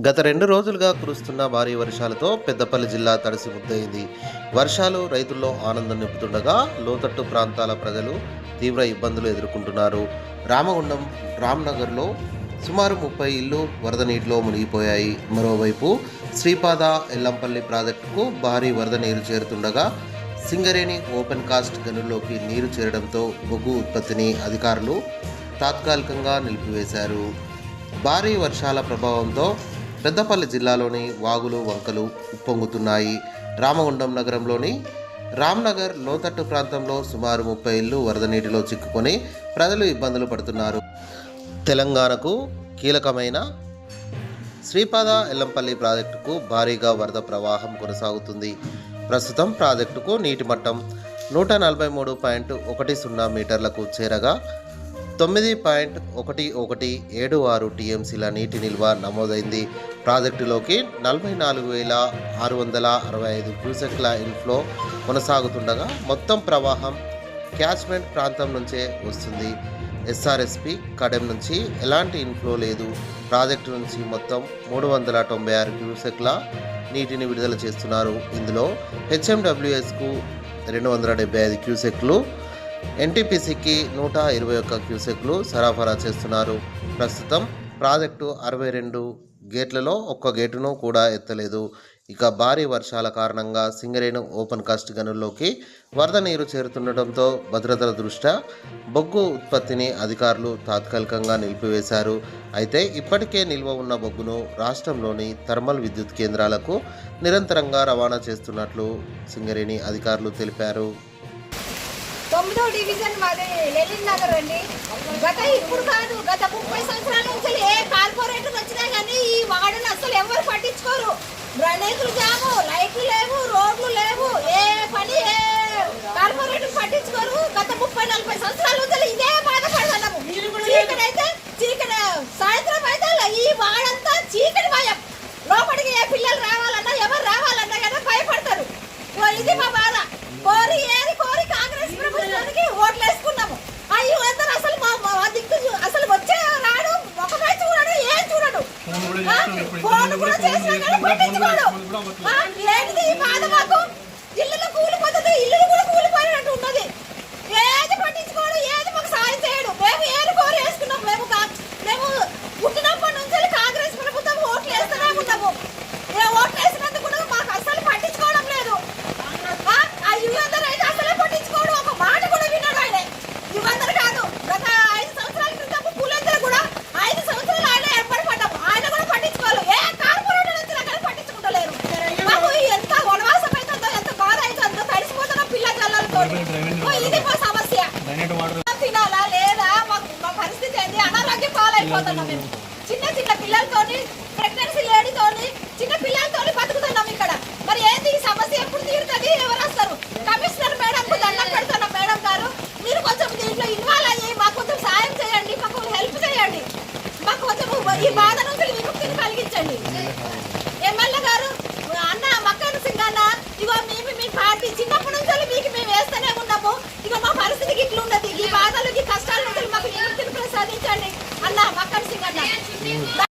గత 2 రోజులుగా కురుస్తున్న భారీ వర్షాలతో పెద్దపల్లి జిల్లా తడిసి ముద్దయింది. వర్షాలు రైతుల్లో ఆనందం నింపుతుండగా లోతట్టు ప్రాంతాల ప్రజలు తీవ్ర ఇబ్బందులు ఎదుర్కొంటున్నారు. రామగుండం రామ్నగర్లో సుమారు 30 ఇళ్లు వరద నీటిలో మునిగిపోయాయి. మరోవైపు శ్రీపాద ఎల్లంపల్లి ప్రాజెక్టుకు భారీ వరద నీరు చేరుతుండగా సింగరేణి ఓపెన్ కాస్ట్ గనుల్లోకి నీరు చేరడంతో బొగ్గు ఉత్పత్తిని అధికారులు తాత్కాలికంగా నిలిపివేశారు. భారీ వర్షాల ప్రభావంతో పెద్దపల్లి జిల్లాలోని వాగులు వంకలు ఉప్పొంగుతున్నాయి. రామగుండం నగరంలోని రామ్నగర్ లోతట్టు ప్రాంతంలో సుమారు 30 ఇళ్లు వరద నీటిలో చిక్కుకొని ప్రజలు ఇబ్బందులు పడుతున్నారు. తెలంగాణకు కీలకమైన శ్రీపాద ఎల్లంపల్లి ప్రాజెక్టుకు భారీగా వరద ప్రవాహం కొనసాగుతుంది. ప్రస్తుతం ప్రాజెక్టుకు నీటి మట్టం 143.10 మీటర్లకు చేరగా 9.1176 టీఎంసీల నీటి నిల్వ నమోదైంది. ప్రాజెక్టులోకి 44,665 క్యూసెక్ల ఇన్ఫ్లో కొనసాగుతుండగా మొత్తం ప్రవాహం క్యాచ్మెంట్ ప్రాంతం నుంచే వస్తుంది. ఎస్ఆర్ఎస్పి కడెం నుంచి ఎలాంటి ఇన్ఫ్లో లేదు. ప్రాజెక్టు నుంచి మొత్తం 396 క్యూసెక్ల నీటిని విడుదల చేస్తున్నారు. ఇందులో హెచ్ఎండబ్ల్యూఎస్కు 275 క్యూసెక్లు, ఎన్టీపీసీకి 121 క్యూసెక్లు సరఫరా చేస్తున్నారు. ప్రస్తుతం ప్రాజెక్టు 62 గేట్లలో ఒక్క గేటును కూడా ఎత్తలేదు. ఇక భారీ వర్షాల కారణంగా సింగరేణి ఓపెన్ కాస్ట్ గనుల్లోకి వరద నీరు చేరుతుండటంతో భద్రతల దృష్ట్యా బొగ్గు ఉత్పత్తిని అధికారులు తాత్కాలికంగా నిలిపివేశారు. అయితే ఇప్పటికే నిల్వ ఉన్న బొగ్గును రాష్ట్రంలోని థర్మల్ విద్యుత్ కేంద్రాలకు నిరంతరంగా రవాణా చేస్తున్నట్లు సింగరేణి అధికారులు తెలిపారు. 9వ డివిజన్ మాది లెలిన్ నగర్ అండి. ఇప్పుడు కాదు, గత 30 సంవత్సరాల నుంచి ఏ కార్పొరేటర్ వచ్చినా కానీ ఈ వార్డును అసలు ఎవరు పట్టించుకోరు. డ్రైనేజీలు జాము, లైట్లు లేవు, రోడ్లు లేవు, ఏ పని ఏ కార్పొరేటర్ పట్టించుకోరు. గత 30-40 సంవత్సరాల నుంచి ఇదే బాధపడుతున్నాము. చీకటి సాయంత్రం అయితే ఈ వాడంతా చీకటి భయం. లోపలికి ఏ పిల్లలు రావాలన్నా ఎవరు రావాలన్నా కానీ భయపడతారు. ఇది మా బాధ. కోరి కాంగ్రెస్ ప్రభుత్వానికి ఓట్లు వేసుకున్నాము. అయ్యో అందరూ అసలు మా దిక్కు అసలు వచ్చే రాడు, ఒకటే చూడడు, ఏం చూడడు. ఫోన్ కూడా చేసినా కానీ పట్టించుకోడు. ఏంటిది ఈ బాధ మాకు? ఇల్లు కూలిపోతుంది, ఇల్లు కూడా కూలిపోయినట్టు ఉన్నది. ఏది పట్టించుకోడు, ఏది మాకు సాయం చేయడు. మేము ఏది కోరి వేసుకున్నాం. మేము పుట్టినప్పటి నుంచి కాంగ్రెస్ ప్రభుత్వం ఓట్లు వేస్తూనే ఉన్నాము. ఓట్లు వేసినందుకు కూడా మాకు అసలు పట్టించుకోవడం లేదు. యువందరూ అయితే అసలే పట్టించుకోడు, ఒక మాట కూడా విన్నాడు ఆయన. యువందరూ కాదు, గత 5 సంవత్సరాల క్రితం పూలందరూ కూడా 5 సంవత్సరాలు ఆయన ఏర్పడి పడ్డాము. ఆయన కూడా పట్టించుకోవాలి. ఏ కార్పొరేటర్ వచ్చినా కానీ పట్టించుకుంటలేరు. మాకు ఎంత వనవాసం అవుతుందో, ఎంత బాధ అవుతుందో తడిసిపోతున్నాం పిల్ల జల్లలతో. ఇది మా సమస్య. తినాలా లేదా మా పరిస్థితి ఏంటి? అనారోగ్యం పాలైపోతున్నాం మేము. చిన్న పిల్లలతోని, ప్రెగ్నెన్సీ లేడీతోని, చిన్న పిల్లలతోని బతుకుతున్నాం ఇక్కడ. మరి ఏంటి ఈ సమస్య? ఎప్పుడు తీరుతుంది? ఎవరు వస్తారు? కమిషనర్ మేడంకు దండం పెడుతున్నాం. మేడం గారు, మీరు కొంచెం దీంట్లో ఇన్వాల్వ్ అయ్యి మాకు కొంచెం సాయం చేయండి, మాకు హెల్ప్ చేయండి, మాకు కొంచెం ఈ బాధ నుంచి విముక్తిని కలిగించండి. ఎమ్మెల్యే గారు అన్న మక్కన్ సింగ్ అన్న, ఇగో మీ పార్టీ చిన్నప్పటి నుంచి మీకు మేము వేస్తూనే ఉన్నాము. ఇక మా పరిస్థితికి ఇట్లున్నది.